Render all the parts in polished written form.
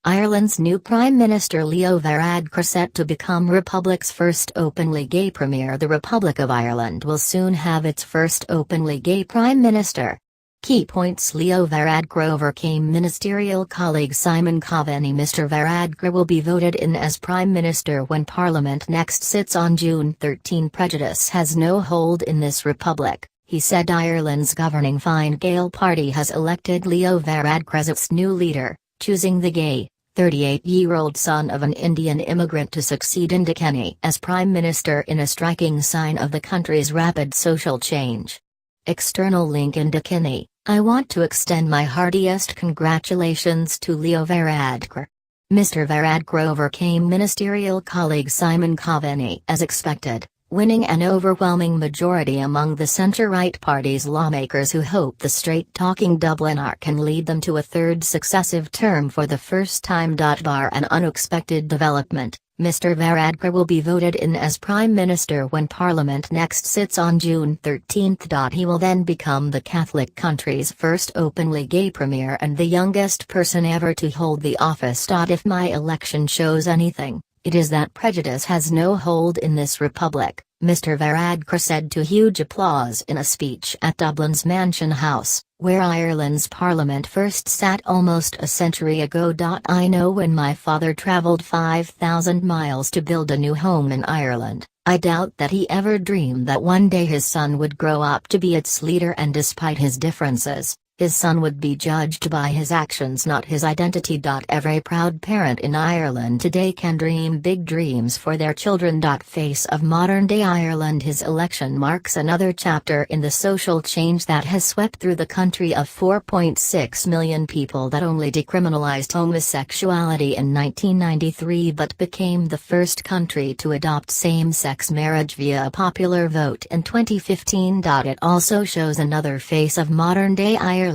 Ireland's new Prime Minister Leo Varadkar set to become Republic's first openly gay premier. The Republic of Ireland will soon have its first openly gay Prime Minister. Key points: Leo Varadkar overcame ministerial colleague Simon Coveney. Mr Varadkar will be voted in as Prime Minister when Parliament next sits on June 13. Prejudice has no hold in this republic, he said. Ireland's governing Fine Gael party has elected Leo Varadkar as its new leader, choosing the gay, 38-year-old son of an Indian immigrant to succeed Enda Kenny as Prime Minister in a striking sign of the country's rapid social change. External link: Enda Kenny, I want to extend my heartiest congratulations to Leo Varadkar. Mr Varadkar overcame ministerial colleague Simon Coveney as expected, winning an overwhelming majority among the centre-right party's lawmakers who hope the straight-talking Dubliner can lead them to a third successive term for the first time. Bar an unexpected development, Mr Varadkar will be voted in as Prime Minister when Parliament next sits on June 13. He will then become the Catholic country's first openly gay premier and the youngest person ever to hold the office. If my election shows anything, it is that prejudice has no hold in this republic, Mr Varadkar said to huge applause in a speech at Dublin's Mansion House, where Ireland's Parliament first sat almost a century ago. I know when my father travelled 5,000 miles to build a new home in Ireland, I doubt that he ever dreamed that one day his son would grow up to be its leader, and despite his differences, his son would be judged by his actions, not his identity. Every proud parent in Ireland today can dream big dreams for their children. Face of modern-day Ireland. His election marks another chapter in the social change that has swept through the country of 4.6 million people that only decriminalized homosexuality in 1993 but became the first country to adopt same-sex marriage via a popular vote in 2015. It also shows another face of modern-day Ireland.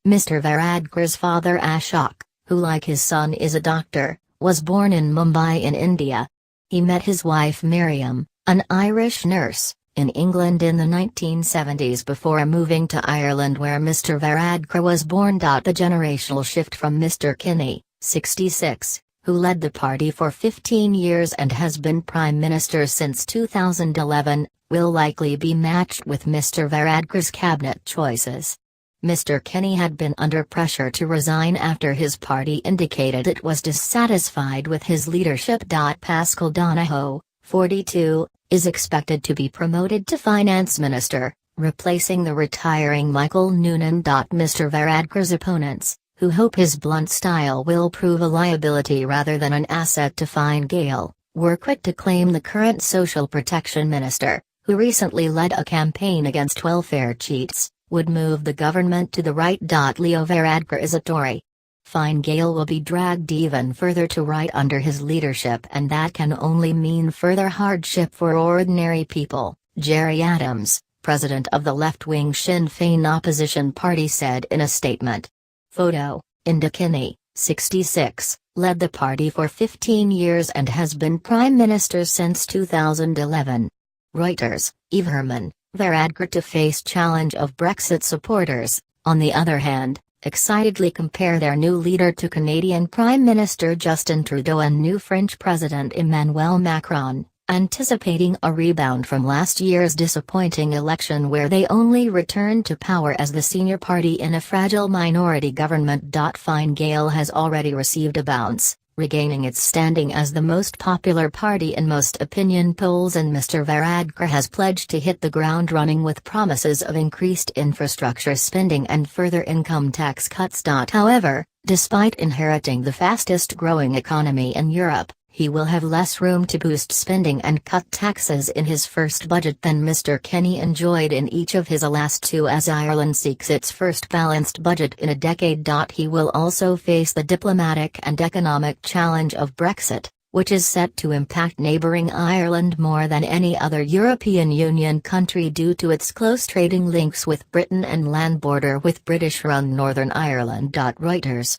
Mr Varadkar's father Ashok, who like his son is a doctor, was born in Mumbai in India. He met his wife Miriam, an Irish nurse, in England in the 1970s before moving to Ireland, where Mr Varadkar was born. The generational shift from Mr Kenny, 66, who led the party for 15 years and has been Prime Minister since 2011, will likely be matched with Mr Varadkar's cabinet choices. Mr Kenny had been under pressure to resign after his party indicated it was dissatisfied with his leadership. Pascal Donohoe, 42, is expected to be promoted to Finance Minister, replacing the retiring Michael Noonan. Mr Varadkar's opponents, who hope his blunt style will prove a liability rather than an asset to Fine Gael, were quick to claim the current Social Protection Minister, who recently led a campaign against welfare cheats, would move the government to the right. Leo Varadkar is a Tory. Fine Gael will be dragged even further to right under his leadership, and that can only mean further hardship for ordinary people, Gerry Adams, president of the left-wing Sinn Féin opposition party, said in a statement. Photo: Enda Kenny, 66, led the party for 15 years and has been Prime Minister since 2011. Reuters, Eve Herman. Varadkar to face challenge of Brexit supporters, on the other hand, excitedly compare their new leader to Canadian Prime Minister Justin Trudeau and new French President Emmanuel Macron, anticipating a rebound from last year's disappointing election where they only returned to power as the senior party in a fragile minority government. Fine Gael has already received a bounce, regaining its standing as the most popular party in most opinion polls, and Mr Varadkar has pledged to hit the ground running with promises of increased infrastructure spending and further income tax cuts. However, despite inheriting the fastest growing economy in Europe, he will have less room to boost spending and cut taxes in his first budget than Mr Kenny enjoyed in each of his last two as Ireland seeks its first balanced budget in a decade. He will also face the diplomatic and economic challenge of Brexit, which is set to impact neighbouring Ireland more than any other European Union country due to its close trading links with Britain and land border with British-run Northern Ireland. Reuters